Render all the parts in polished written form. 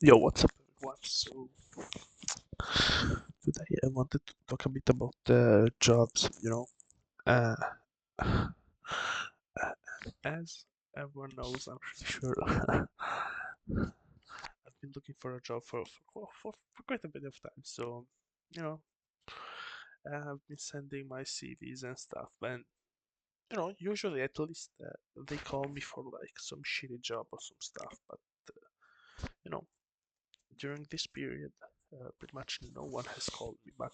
Yo, what's up, everyone? So, today I wanted to talk a bit about jobs. Uh, as everyone knows, I'm pretty sure I've been looking for a job for quite a bit of time. So, you know, I've been sending my CVs and stuff, and usually at least they call me for like some shitty job or some stuff. But you know, during this period, pretty much no one has called me. But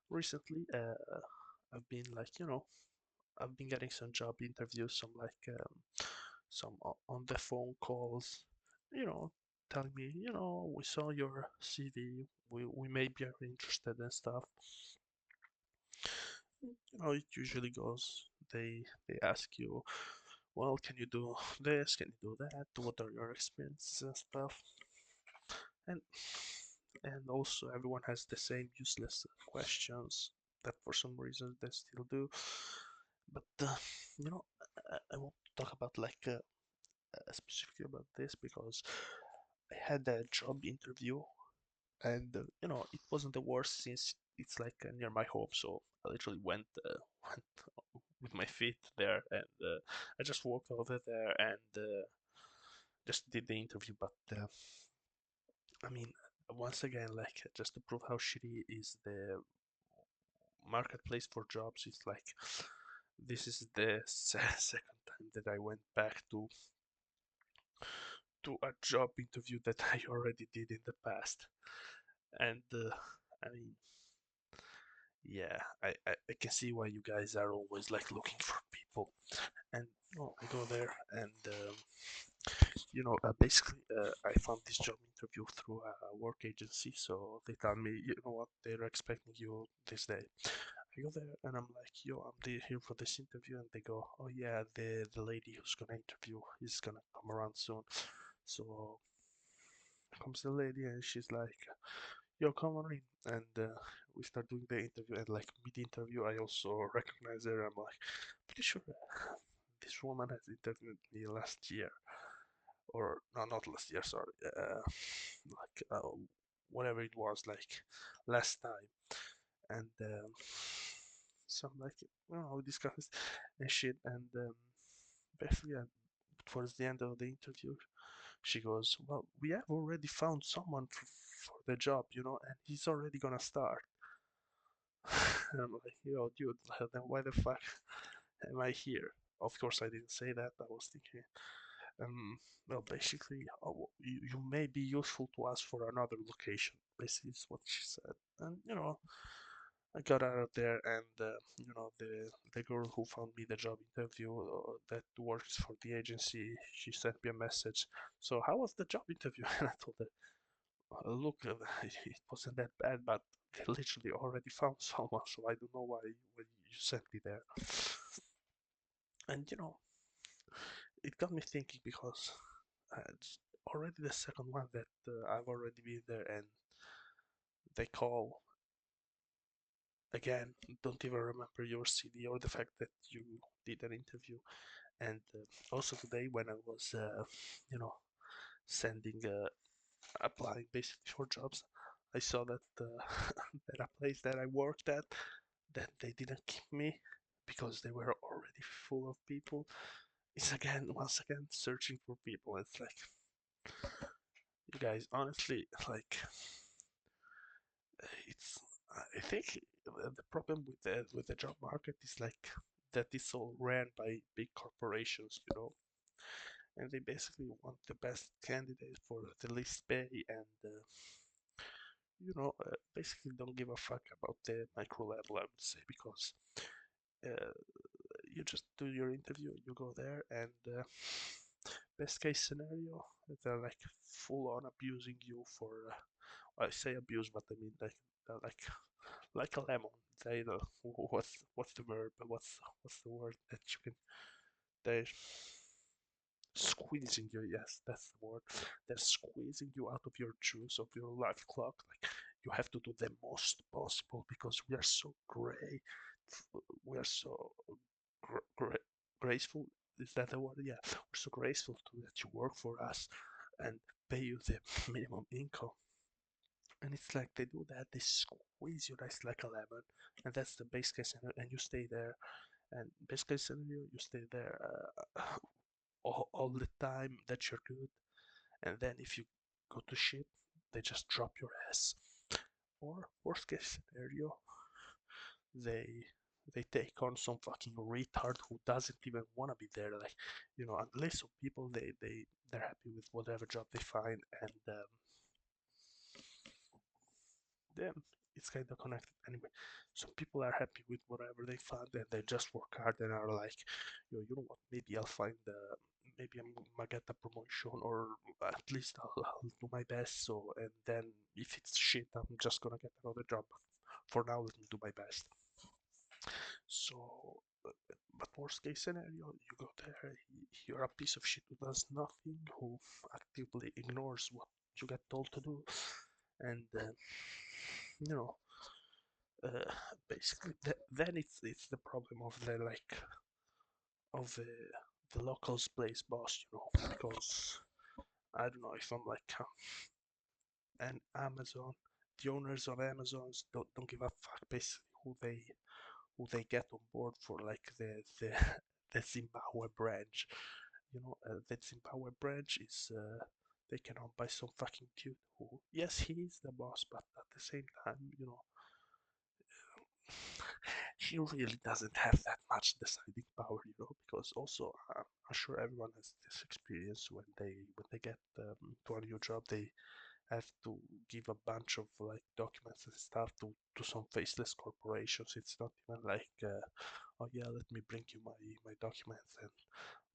recently, I've been like, I've been getting some job interviews, some on the phone calls, you know, telling me, we saw your CV, we may be interested in stuff. It usually goes, they ask you, well, can you do this? Can you do that? What are your experiences and stuff? And and also everyone has the same useless questions that for some reason they still do. But you know, I want to talk about specifically about this because I had a job interview, and it wasn't the worst since it's like near my home, so I literally went went with my feet there, and I just walked over there and just did the interview. But I mean, once again, like just to prove how shitty is the marketplace for jobs, it's like this is the second time that I went back to a job interview that I already did in the past. And I mean, yeah, I can see why you guys are always like looking for people. And I go there and basically I found this job interview through a work agency. So they tell me, you know what, they're expecting you this day. I go there and I'm like, yo, here for this interview, and they go, oh yeah, the lady who's gonna interview is gonna come around soon. So comes the lady and she's like, yo, come on in. And we start doing the interview. And like mid interview, I also recognize her. I'm like, pretty sure this woman has interviewed me last year. Or, no, not last year, sorry. Like, whatever it was, like last time. And so I'm like, we discussed and shit. And basically, towards the end of the interview, she goes, well, we have already found someone for the job, and he's already gonna start. And I'm like, yo, dude, then why the fuck am I here? Of course, I didn't say that. I was thinking, well, basically, you may be useful to us for another location. Basically, is what she said. And I got out of there, and the girl who found me the job interview that works for the agency, she sent me a message. So how was the job interview? And I told her, look, it wasn't that bad, but they literally already found someone, so I don't know why you sent me there. And it got me thinking because it's already the second one that I've already been there, and they call again, don't even remember your CD or the fact that you did an interview. And also today, when I was, sending, applying basically for jobs, I saw that that a place that I worked at, that they didn't keep me because they were already full of people. Is again, once again, searching for people. It's like, you guys, honestly, like, it's. I think the problem with the job market is like that it's all ran by big corporations, and they basically want the best candidate for the least pay, and basically don't give a fuck about the micro level, I would say, because uh, you just do your interview, you go there, and best case scenario, they're like full on abusing you for. I say abuse, but I mean they're like a lemon. They know what's the verb, what's the word that you can. They're squeezing you. Yes, that's the word. They're squeezing you out of your juice, of your life clock. Like you have to do the most possible because we are so great. We are so gr- gra- graceful. Is that the word? Yeah, we're so graceful to that you work for us, and pay you the minimum income. And it's like they do that, they squeeze you nice like a lemon, and that's the base case scenario, and you stay there. And best case scenario, you stay there all the time that you're good, and then if you go to shit, they just drop your ass. Or worst case scenario, they they take on some fucking retard who doesn't even want to be there. Like, unless some people they're happy with whatever job they find, and then it's kind of connected anyway. Some people are happy with whatever they find, and they just work hard and are like, you know what? Maybe I'll find maybe I'm gonna get a promotion, or at least I'll do my best. So, and then if it's shit, I'm just gonna get another job. For now, let me do my best. So, but worst case scenario, you go there, you're a piece of shit who does nothing, who actively ignores what you get told to do, and you know, uh, basically, then it's the problem of the like of the locals place boss, because I don't know if I'm like an Amazon, the owners of Amazons don't give a fuck basically who they get on board for like the the Zimbabwe branch. The Zimbabwe branch is taken on by some fucking dude who, yes, he is the boss, but at the same time, he really doesn't have that much deciding power, because also I'm sure everyone has this experience when they get to a new job, they have to give a bunch of like documents and stuff to some faceless corporations. It's not even like, oh yeah, let me bring you my documents and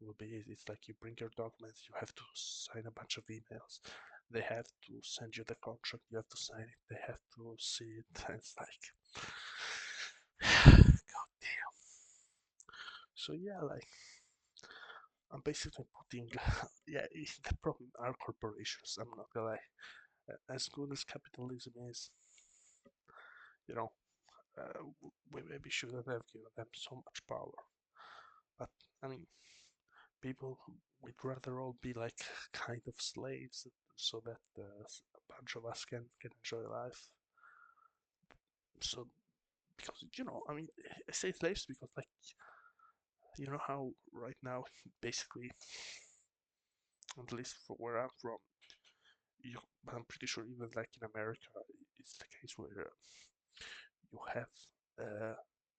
it will be easy. It's like you bring your documents, you have to sign a bunch of emails. They have to send you the contract, you have to sign it, they have to see it, and it's like, god damn. So yeah, like I'm basically putting, yeah, the problem are corporations. I'm not gonna lie. As good as capitalism is, you know, we maybe shouldn't have given them so much power. But I mean, people would rather all be like kind of slaves, so that a bunch of us can enjoy life. So because I mean, I say slaves because like how right now basically, at least from where I'm from, I'm pretty sure even like in America, it's the case where you have uh,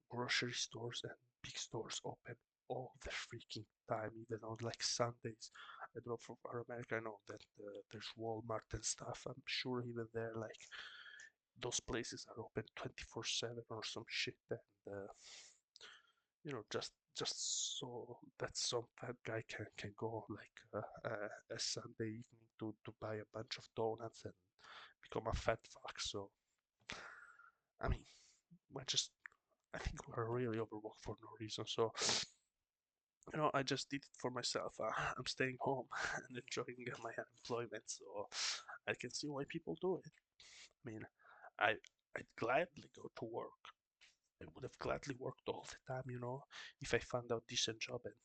grocery stores and big stores open all the freaking time, even on like Sundays. I don't know for America, I know that there's Walmart and stuff. I'm sure even there, like those places are open 24/7 or some shit, and just so that some fat guy can go like a Sunday evening to buy a bunch of donuts and become a fat fuck. So I mean, I think we're really overworked for no reason. So I just did it for myself. I'm staying home and enjoying my unemployment, so I can see why people do it. I mean, I I'd gladly go to work. I would have gladly worked all the time, if I found a decent job, and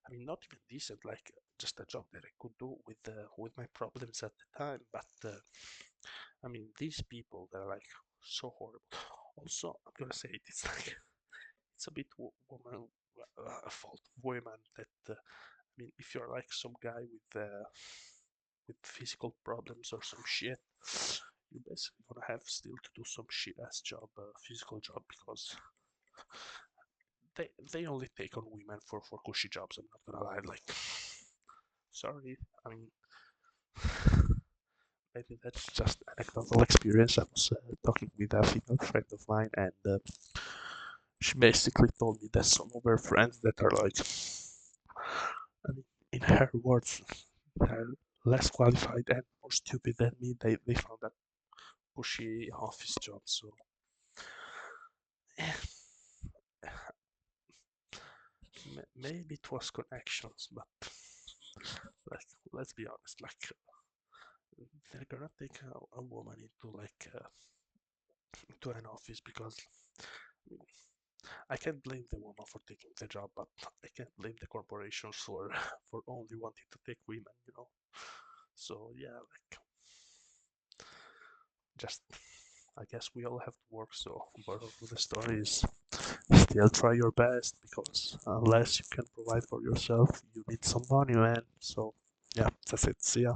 I mean, not even decent, like just a job that I could do with my problems at the time. But I mean, these people, they're like so horrible. Also, I'm gonna say it's like it's a bit woman fault of women that I mean, if you're like some guy with physical problems or some shit, you're basically gonna have still to do some shit ass job, physical job, because they only take on women for cushy jobs. I'm not gonna lie, like, sorry, I mean, maybe that's just anecdotal experience. I was talking with a female friend of mine, and she basically told me that some of her friends that are like, I mean, in her words, are less qualified and more stupid than me. They found that pushy office job. So maybe it was connections, but like let's be honest, like they're gonna take a woman into like into an office because I can't blame the woman for taking the job, but I can't blame the corporations for for only wanting to take women. So yeah, like just I guess we all have to work. So moral of the story is still try your best because unless you can provide for yourself, you need some money, man. So yeah, that's it. See ya.